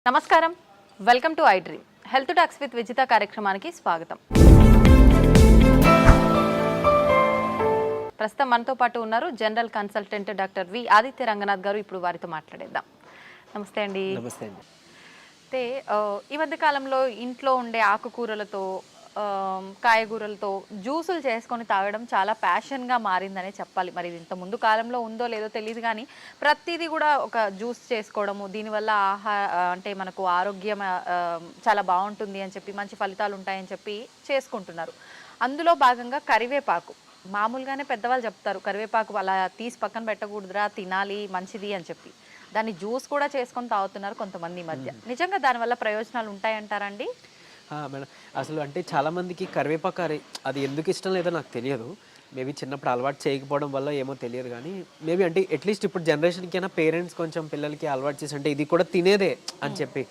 నమస్కారం, welcome to I dream. Health talks with Vijitha కార్యక్రమానికి స్వాగతం. ప్రస్తుతం మనతో పాటు ఉన్నారు general consultant doctor V Aditya Ranganath గారు. ఇప్పుడు వారితో మాట్లాడేద్దాం. నమస్తే అండి. నమస్తే అండి. అయితే ఈ మధ్య కాలంలో ఇంట్లో ఉండే ఆకుకూరలతో కాయగూరలతో జ్యూసులు చేసుకొని తాగడం చాలా ప్యాషన్గా మారిందనే చెప్పాలి. మరి ఇంత ముందు కాలంలో ఉందో లేదో తెలియదు, కానీ ప్రతిదీ కూడా ఒక జ్యూస్ చేసుకోవడము, దీనివల్ల అంటే మనకు ఆరోగ్యం చాలా బాగుంటుంది అని చెప్పి, మంచి ఫలితాలు ఉంటాయని చెప్పి చేసుకుంటున్నారు. అందులో భాగంగా కరివేపాకు, మామూలుగానే పెద్దవాళ్ళు చెప్తారు కరివేపాకు అలా తీసి పక్కన పెట్టకూడదురా, తినాలి, మంచిది అని చెప్పి. దాన్ని జ్యూస్ కూడా చేసుకొని తాగుతున్నారు కొంతమంది ఈ మధ్య. నిజంగా దానివల్ల ప్రయోజనాలు ఉంటాయంటారండి? మేడం, అసలు అంటే చాలామందికి కరివేపాకు అది ఎందుకు ఇష్టం లేదో నాకు తెలియదు. మేబీ చిన్నప్పుడు అలవాటు చేయకపోవడం వల్ల ఏమో తెలియదు, కానీ మేబీ అంటే అట్లీస్ట్ ఇప్పుడు జనరేషన్కి అయినా పేరెంట్స్ కొంచెం పిల్లలకి అలవాటు చేసి అంటే ఇది కూడా తినేదే అని చెప్పి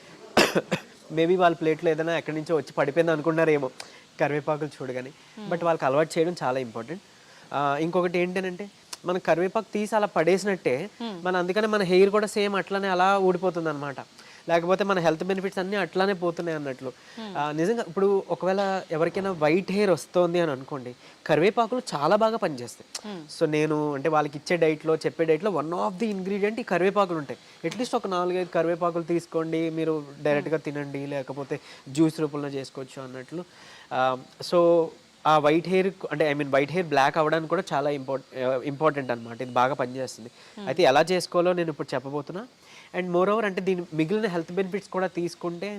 మేబీ వాళ్ళ ప్లేట్లో ఏదైనా ఎక్కడి నుంచో వచ్చి పడిపోయింది అనుకున్నారేమో కరివేపాకులు చూడగానే. బట్ వాళ్ళకి అలవాటు చేయడం చాలా ఇంపార్టెంట్. ఇంకొకటి ఏంటంటే మనం కరివేపాకు తీసి అలా పడేసినట్టే అందుకనే మన హెయిర్ కూడా సేమ్ అట్లానే అలా ఊడిపోతుంది అనమాట. లేకపోతే మన హెల్త్ బెనిఫిట్స్ అన్నీ అట్లానే పోతున్నాయి అన్నట్లు. నిజంగా ఇప్పుడు ఒకవేళ ఎవరికైనా వైట్ హెయిర్ వస్తుంది అని అనుకోండి, కరివేపాకులు చాలా బాగా పనిచేస్తాయి. సో నేను అంటే వాళ్ళకి ఇచ్చే డైట్లో, చెప్పే డైట్లో వన్ ఆఫ్ ది ఇంగ్రీడియంట్ ఈ కరివేపాకులు ఉంటాయి. అట్లీస్ట్ ఒక 4-5 కరివేపాకులు తీసుకోండి, మీరు డైరెక్ట్గా తినండి, లేకపోతే జ్యూస్ రూపంలో చేసుకోవచ్చు అన్నట్లు. సో ఆ వైట్ హెయిర్ అంటే వైట్ హెయిర్ బ్లాక్ అవ్వడానికి కూడా చాలా ఇంపార్టెంట్ అనమాట. ఇది బాగా పనిచేస్తుంది. అయితే ఎలా చేసుకోవాలో నేను ఇప్పుడు చెప్పబోతున్నా. అండ్ మోర్ ఓవర్ అంటే దీని మిగిలిన హెల్త్ బెనిఫిట్స్ కూడా తీసుకుంటే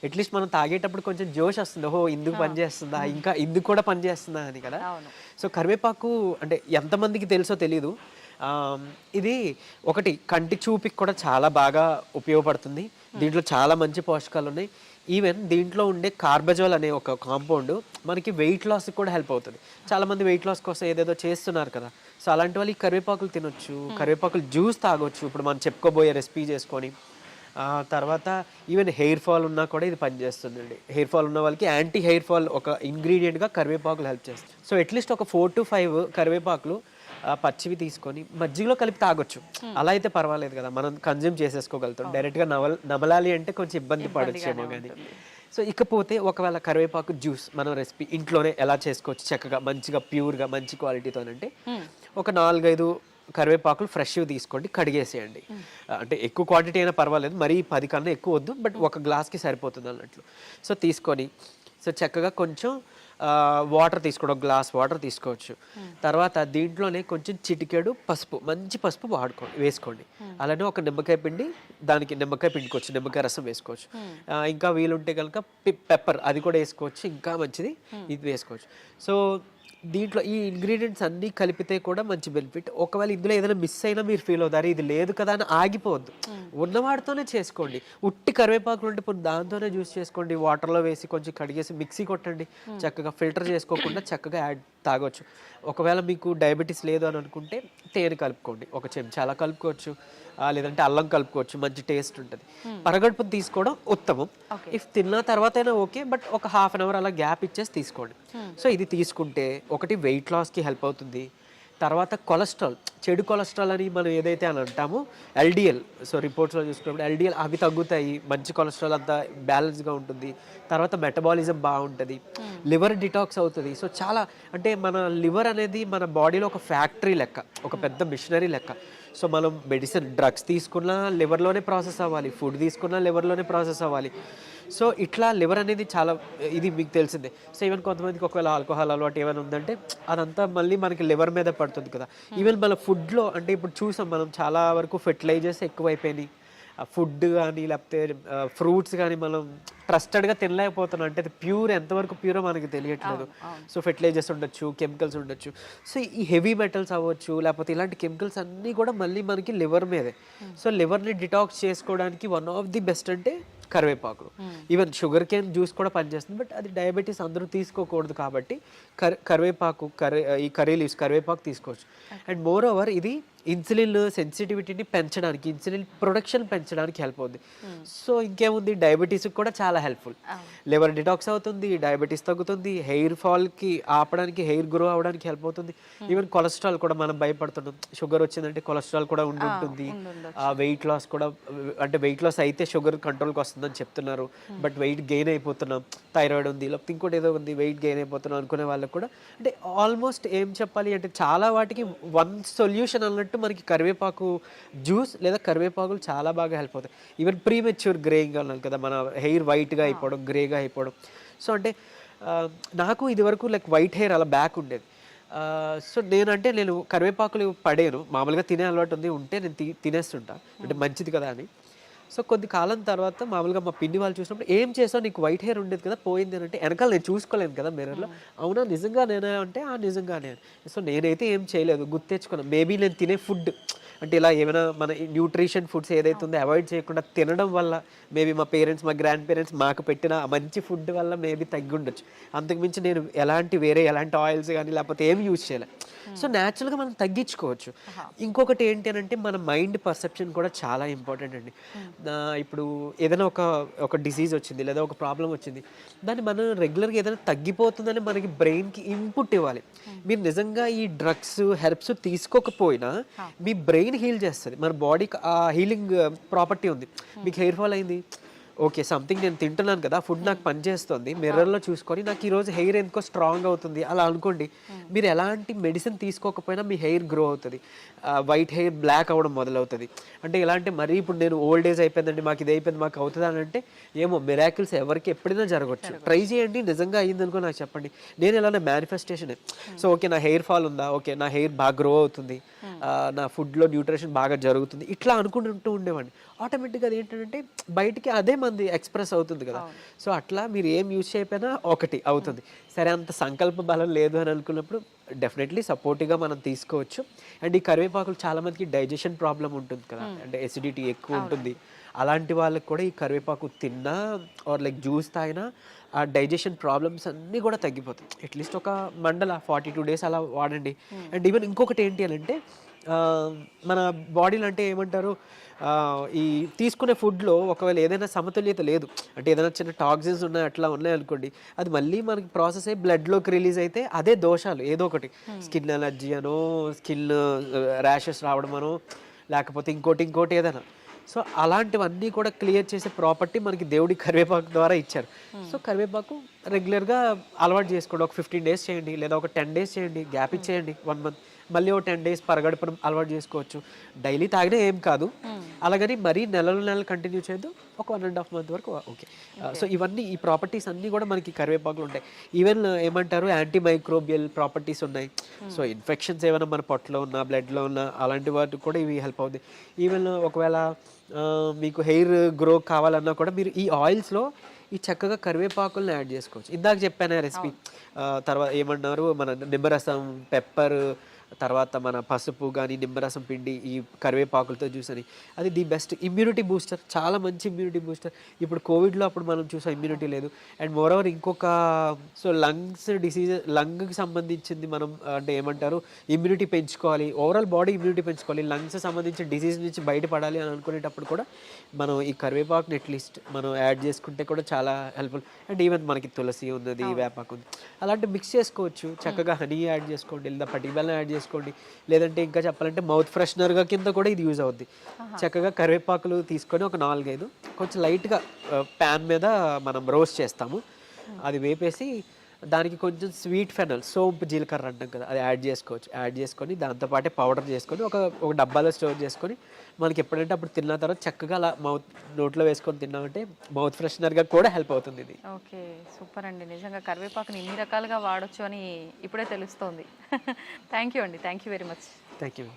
అట్లీస్ట్ మనం తాగేటప్పుడు కొంచెం జోష్ వస్తుంది, ఓహో ఇందుకు పనిచేస్తుందా, ఇంకా ఇందుకు కూడా పనిచేస్తుందా అని కదా. సో కరివేపాకు అంటే ఎంతమందికి తెలుసో తెలీదు. ఇది ఒకటి కంటి చూపుకి కూడా చాలా బాగా ఉపయోగపడుతుంది. దీంట్లో చాలా మంచి పోషకాలు ఉన్నాయి. ఈవెన్ దీంట్లో ఉండే కార్బజోల్ అనే ఒక కాంపౌండ్ మనకి వెయిట్ లాస్కి కూడా హెల్ప్ అవుతుంది. చాలామంది వెయిట్ లాస్ కోసం ఏదేదో చేస్తున్నారు కదా. సో అలాంటి వాళ్ళు ఈ కరివేపాకులు తినొచ్చు, కరివేపాకులు జ్యూస్ తాగొచ్చు. ఇప్పుడు మనం చెప్పుకోబోయే రెసిపీ చేసుకొని తర్వాత ఈవెన్ హెయిర్ ఫాల్ ఉన్నా కూడా ఇది పనిచేస్తుందండి. హెయిర్ ఫాల్ ఉన్న వాళ్ళకి యాంటీ హెయిర్ ఫాల్ ఒక ఇంగ్రీడియంట్గా కరివేపాకులు హెల్ప్ చేస్తుంది. సో అట్లీస్ట్ ఒక 4 to 5 కరివేపాకులు పచ్చివి తీసుకొని మజ్జిగలో కలిపి తాగొచ్చు. అలా అయితే పర్వాలేదు కదా, మనం కన్జ్యూమ్ చేసేసుకోగలుగుతాం. డైరెక్ట్గా నమలాలి అంటే కొంచెం ఇబ్బంది పడొచ్చేమో కానీ. సో ఇకపోతే ఒకవేళ కరివేపాకు జ్యూస్ మనం రెసిపీ ఇంట్లోనే ఎలా చేసుకోవచ్చు చక్కగా, మంచిగా ప్యూర్గా మంచి క్వాలిటీతోనంటే ఒక 4-5 కరివేపాకులు ఫ్రెష్వి తీసుకోండి, కడిగేసేయండి. అంటే ఎక్కువ క్వాంటిటీ అయినా పర్వాలేదు, మరీ 10 కన్నా ఎక్కువ వద్దు, బట్ ఒక గ్లాస్కి సరిపోతుంది అన్నట్లు. సో తీసుకొని సో చక్కగా కొంచెం వాటర్ తీసుకోవడం, ఒక గ్లాస్ వాటర్ తీసుకోవచ్చు. తర్వాత దీంట్లోనే కొంచెం చిటికెడు పసుపు, మంచి పసుపు వేసుకోండి. అలానే ఒక నిమ్మకాయ పిండి, దానికి నిమ్మకాయ పిండుకోవచ్చు, నిమ్మకాయ రసం వేసుకోవచ్చు. ఇంకా వీలుంటే కనుక పెప్పర్ అది కూడా వేసుకోవచ్చు, ఇంకా మంచిది ఇది వేసుకోవచ్చు. సో దీంట్లో ఈ ఇంగ్రీడియంట్స్ అన్నీ కలిపితే కూడా మంచి బెనిఫిట్. ఒకవేళ ఇందులో ఏదైనా మిస్ అయినా మీరు ఫీల్ అవుతారు, ఇది లేదు కదా అని ఆగిపోవద్దు, ఉన్నవాడితోనే చేసుకోండి. ఉట్టి కరివేపాకులు ఉంటే ఇప్పుడు దాంతోనే జ్యూస్ చేసుకోండి. వాటర్లో వేసి కొంచెం కడిగేసి మిక్సీ కొట్టండి, చక్కగా ఫిల్టర్ చేసుకోకుండా చక్కగా తాగొచ్చు. ఒకవేళ మీకు డయాబెటీస్ లేదు అని అనుకుంటే తేనె కలుపుకోండి, ఒక చెంచా అలా కలుపుకోవచ్చు. లేదంటే అల్లం కలుపుకోవచ్చు, మంచి టేస్ట్ ఉంటుంది. పరగడుపుని తీసుకోవడం ఉత్తమం. ఇఫ్ తిన్న తర్వాత అయినా ఓకే, బట్ ఒక 1/2 hour అలా గ్యాప్ ఇచ్చేసి తీసుకోండి. సో ఇది తీసుకుంటే ఒకటి వెయిట్ లాస్కి హెల్ప్ అవుతుంది. తర్వాత కొలెస్ట్రాల్, చెడు కొలెస్ట్రాల్ అని మనం ఏదైతే అని అంటామో LDL, సో రిపోర్ట్స్లో చూసుకున్నప్పుడు LDL అవి తగ్గుతాయి, మంచి కొలెస్ట్రాల్ అంతా బ్యాలెన్స్గా ఉంటుంది. తర్వాత మెటబాలిజం బాగుంటుంది, లివర్ డిటాక్స్ అవుతుంది. సో చాలా అంటే మన లివర్ అనేది మన బాడీలో ఒక ఫ్యాక్టరీ లెక్క, ఒక పెద్ద మిషనరీ లెక్క. సో మనం మెడిసిన్ డ్రగ్స్ తీసుకున్నా లివర్లోనే ప్రాసెస్ అవ్వాలి, ఫుడ్ తీసుకున్నా లివర్లోనే ప్రాసెస్ అవ్వాలి. సో ఇట్లా లివర్ అనేది చాలా, ఇది మీకు తెలిసిందే. సో ఈవెన్ కొంతమందికి ఒకవేళ ఆల్కహాల్ అలవాటు ఏమైనా ఉందంటే అదంతా మళ్ళీ మనకి లివర్ మీద పడుతుంది కదా. ఈవెన్ మన ఫుడ్లో అంటే ఇప్పుడు చూసాం మనం చాలా వరకు ఫెర్టిలైజర్స్ ఎక్కువైపోయినాయి. ఫుడ్ కానీ లేకపోతే ఫ్రూట్స్ కానీ మనం ట్రస్టెడ్గా తినలేకపోతున్నాం. అంటే అది ప్యూర్, ఎంతవరకు ప్యూరో మనకి తెలియట్లేదు. సో ఫెర్టిలైజర్స్ ఉండొచ్చు, కెమికల్స్ ఉండొచ్చు. సో ఈ హెవీ మెటల్స్ అవ్వచ్చు, లేకపోతే ఇలాంటి కెమికల్స్ అన్నీ కూడా మళ్ళీ మనకి లివర్ మీదే. సో లివర్ని డిటాక్స్ చేసుకోవడానికి వన్ ఆఫ్ ది బెస్ట్ అంటే కరివేపాకులు. ఈవెన్ షుగర్ కేన్ జ్యూస్ కూడా పనిచేస్తుంది, బట్ అది డయాబెటీస్ అందరూ తీసుకోకూడదు కాబట్టి కరివేపాకు, ఈ కర్రీ లీవ్స్ కరివేపాకు తీసుకోవచ్చు. అండ్ మోర్ ఓవర్ ఇది ఇన్సులిన్ సెన్సిటివిటీని పెంచడానికి, ఇన్సులిన్ ప్రొడక్షన్ పెంచడానికి హెల్ప్ అవుతుంది. సో ఇంకేముంది, డయాబెటీస్కి కూడా చాలా హెల్ప్ఫుల్. లివర్ డిటాక్స్ అవుతుంది, డయాబెటీస్ తగ్గుతుంది, హెయిర్ ఫాల్కి ఆపడానికి, హెయిర్ గ్రో అవడానికి హెల్ప్ అవుతుంది. ఈవెన్ కొలెస్ట్రాల్ కూడా మనం భయపడుతున్నాం, షుగర్ వచ్చిందంటే కొలెస్ట్రాల్ కూడా ఉంటుంది. వెయిట్ లాస్ కూడా, అంటే వెయిట్ లాస్ అయితే షుగర్ కంట్రోల్కి వస్తుందని చెప్తున్నారు, బట్ వెయిట్ గెయిన్ అయిపోతున్నాం, థైరాయిడ్ ఉంది లేకపోతే ఇంకోటి ఏదో ఉంది, వెయిట్ గెయిన్ అయిపోతున్నాం అనుకునే వాళ్ళకి కూడా, అంటే ఆల్మోస్ట్ ఏం చెప్పాలి అంటే చాలా వాటికి వన్ సొల్యూషన్ అన్నట్టు మనకి కరివేపాకు జ్యూస్ లేదా కరివేపాకులు చాలా బాగా హెల్ప్ అవుతాయి. ఈవెన్ ప్రీమెచ్యూర్ గ్రేయింగ్ అన్నారు కదా, మన హెయిర్ వైట్గా అయిపోవడం, గ్రేగా అయిపోవడం. సో అంటే నాకు ఇది వరకు లైక్ వైట్ హెయిర్ అలా బ్యాక్ ఉండేది. సో నేను కరివేపాకులు పడేను, మామూలుగా తినే అలవాటు ఉంటే నేను తినేస్తుంటా, అంటే మంచిది కదా అని. సో కొద్ది కాలం తర్వాత మామూలుగా మా పిన్ని వాళ్ళు చూసినప్పుడు, ఏం చేసావు, నీకు వైట్ హెయిర్ ఉండేది కదా పోయింది అని అంటే, వెనకాల నేను చూసుకోలేను కదా మిర్రర్లో, అవునా నిజంగా నేనే అంటే నిజంగానే. సో నేనైతే ఏం చేయలేదు, గుర్తు తెచ్చుకున్నాను. మేబీ నేను తినే ఫుడ్ అంటే ఇలా ఏమైనా మన న్యూట్రిషన్ ఫుడ్స్ ఏదైతే ఉందో అవాయిడ్ చేయకుండా తినడం వల్ల, మేబీ మా పేరెంట్స్, మా గ్రాండ్ పేరెంట్స్ మాకు పెట్టిన మంచి ఫుడ్ వల్ల మేబీ తగ్గి ఉండొచ్చు. అంతకుమించి నేను ఎలాంటి ఆయిల్స్ కానీ లేకపోతే ఏమి యూజ్ చేయలే. సో న్యాచురల్గా మనం తగ్గించుకోవచ్చు. ఇంకొకటి ఏంటి అని అంటే, మన మైండ్ పర్సెప్షన్ కూడా చాలా ఇంపార్టెంట్ అండి. ఇప్పుడు ఏదైనా ఒక డిసీజ్ వచ్చింది లేదా ఒక ప్రాబ్లం వచ్చింది, దాన్ని మనం రెగ్యులర్గా ఏదైనా తగ్గిపోతుందని మనకి బ్రెయిన్కి ఇన్పుట్ ఇవ్వాలి. మీరు నిజంగా ఈ డ్రగ్స్, హెర్బ్స్ తీసుకోకపోయినా మీ బ్రెయిన్ హీల్ చేస్తుంది. మన బాడీకి ఆ హీలింగ్ ప్రాపర్టీ ఉంది. మీకు హెయిర్ ఫాల్ అయింది, ఓకే సంథింగ్ నేను తింటున్నాను కదా, ఫుడ్ నాకు పనిచేస్తుంది, మిర్రర్లో చూసుకొని నాకు ఈరోజు హెయిర్ ఎందుకో స్ట్రాంగ్ అవుతుంది అలా అనుకోండి. మీరు ఎలాంటి మెడిసిన్ తీసుకోకపోయినా మీ హెయిర్ గ్రో అవుతుంది, వైట్ హెయిర్ బ్లాక్ అవ్వడం మొదలవుతుంది. అంటే ఎలా అంటే, మరీ ఇప్పుడు నేను ఓల్డ్ ఏజ్ అయిపోయిందండి, మాకు ఇది అయిపోయింది, మాకు అవుతుంది అని అంటే, ఏమో మిరాకిల్స్ ఎవరికి ఎప్పుడైనా జరగవచ్చు. ట్రై చేయండి, నిజంగా అయ్యింది అనుకో నాకు చెప్పండి. నేను ఎలానే మేనిఫెస్టేషన్. సో ఓకే నా హెయిర్ ఫాల్ ఉందా, ఓకే నా హెయిర్ బాగా గ్రో అవుతుంది, నా ఫుడ్లో న్యూట్రిషన్ బాగా జరుగుతుంది, ఇట్లా అనుకుంటూ ఉండేవాడిని. ఆటోమేటిక్గా అది ఏంటంటే బయటికి అదే మంది ఎక్స్ప్రెస్ అవుతుంది కదా. సో అట్లా మీరు ఏం యూజ్ చేయకపోయినా ఒకటి అవుతుంది. సరే అంత సంకల్ప బలం లేదు అని అనుకున్నప్పుడు డెఫినెట్లీ సపోర్టివ్గా మనం తీసుకోవచ్చు. అండ్ ఈ కరివేపాకులు చాలామందికి డైజెషన్ ప్రాబ్లం ఉంటుంది కదా, అంటే ఎసిడిటీ ఎక్కువ ఉంటుంది. అలాంటి వాళ్ళకి కూడా ఈ కరివేపాకు తిన్నా ఆర్ లైక్ జ్యూస్ తాగినా ఆ డైజెషన్ ప్రాబ్లమ్స్ అన్నీ కూడా తగ్గిపోతాయి. అట్లీస్ట్ ఒక 42 days అలా వాడండి. అండ్ ఈవెన్ ఇంకొకటి ఏంటి అని అంటే, మన బాడీలో అంటే ఏమంటారు, ఈ తీసుకునే ఫుడ్లో ఒకవేళ ఏదైనా సమతుల్యత లేదు అంటే, ఏదైనా చిన్న టాక్సిన్స్ ఉన్నాయి అట్లా ఉన్నాయి అనుకోండి, అది మళ్ళీ మనకి ప్రాసెస్ అయ్యి బ్లడ్లోకి రిలీజ్ అయితే అదే దోషాలు, ఏదో ఒకటి స్కిన్ ఎలర్జీ అనో, స్కిన్ ర్యాషెస్ రావడం అనో, లేకపోతే ఇంకోటి ఏదైనా. సో అలాంటివన్నీ కూడా క్లియర్ చేసే ప్రాపర్టీ మనకి దేవుడి కరివేపాకు ద్వారా ఇచ్చారు. సో కరివేపాకు రెగ్యులర్గా అలవాటు చేసుకోండి. ఒక 15 days చేయండి, లేదా ఒక 10 days చేయండి, గ్యాప్ ఇచ్చేయండి 1 month, మళ్ళీ ఒక 10 days పరగడపడం అలవాటు చేసుకోవచ్చు. డైలీ తాగినా ఏం కాదు, అలాగని మరీ నెలలు కంటిన్యూ చేయొద్దు. ఒక 1.5 month వరకు ఓకే. సో ఇవన్నీ, ఈ ప్రాపర్టీస్ అన్నీ కూడా మనకి కరివేపాకులు ఉంటాయి. ఈవెన్ ఏమంటారు, యాంటీ మైక్రోబియల్ ప్రాపర్టీస్ ఉన్నాయి. సో ఇన్ఫెక్షన్స్ ఏమైనా మన పొట్టలో ఉన్న, బ్లడ్లో ఉన్న అలాంటి వాటికి కూడా ఇవి హెల్ప్ అవుతాయి. ఈవెన్ ఒకవేళ మీకు హెయిర్ గ్రో కావాలన్నా కూడా మీరు ఈ ఆయిల్స్లో ఈ చక్కగా కరివేపాకులను యాడ్ చేసుకోవచ్చు. ఇందాక చెప్పాను రెసిపీ, తర్వాత ఏమన్నారు, మన నిమ్మరసం, పెప్పర్, తర్వాత మన పసుపు కానీ నిమ్మరసం పిండి, ఈ కరివేపాకులతో జ్యూస్ అని, అది ది బెస్ట్ ఇమ్యూనిటీ బూస్టర్, చాలా మంచి ఇమ్యూనిటీ బూస్టర్. ఇప్పుడు కోవిడ్లో అప్పుడు మనం చూసాం ఇమ్యూనిటీ లేదు. అండ్ మోరోవర్ ఇంకొక, సో లంగ్స్ డిసీజ్, లంగ్కి సంబంధించింది మనం అంటే ఏమంటారు, ఇమ్యూనిటీ పెంచుకోవాలి, ఓవరాల్ బాడీ ఇమ్యూనిటీ పెంచుకోవాలి, లంగ్స్ సంబంధించిన డిసీజ్ నుంచి బయటపడాలి అని అనుకునేటప్పుడు కూడా మనం ఈ కరివేపాకుని అట్లీస్ట్ మనం యాడ్ చేసుకుంటే కూడా చాలా హెల్ప్ఫుల్. అండ్ ఈవెన్ మనకి తులసి ఉన్నది, వేపాకు ఉంది, అలాంటి మిక్స్ చేసుకోవచ్చు. చక్కగా హనీ యాడ్ చేసుకోండి, లేదా పటిక బెల్లం యాడ్ చేసుకోండి, లేదంటే ఇంకా చెప్పాలంటే మౌత్ ఫ్రెషనర్గా కింద కూడా ఇది యూజ్ అవుద్ది. చక్కగా కరివేపాకులు తీసుకొని ఒక 4-5 కొంచెం లైట్గా ప్యాన్ మీద మనం రోస్ట్ చేస్తాము, అది వేపేసి దానికి కొంచెం స్వీట్ ఫెనల్, సోంపు, జీలకర్ర అంటాం కదా, అది యాడ్ చేసుకోవచ్చు. యాడ్ చేసుకొని దాంతోపాటే పౌడర్ చేసుకొని ఒక డబ్బాలో స్టోర్ చేసుకొని మనకి ఎప్పుడంటే అప్పుడు తిన్న తర్వాత చక్కగా అలా నోట్లో వేసుకొని తిన్నామంటే మౌత్ ఫ్రెషనర్గా కూడా హెల్ప్ అవుతుంది ఇది. ఓకే, సూపర్ అండి. నిజంగా కరివేపాకుని ఇన్ని రకాలుగా వాడొచ్చు అని ఇప్పుడే తెలుస్తోంది. థ్యాంక్ యూ అండి, thank you very much. Thank you.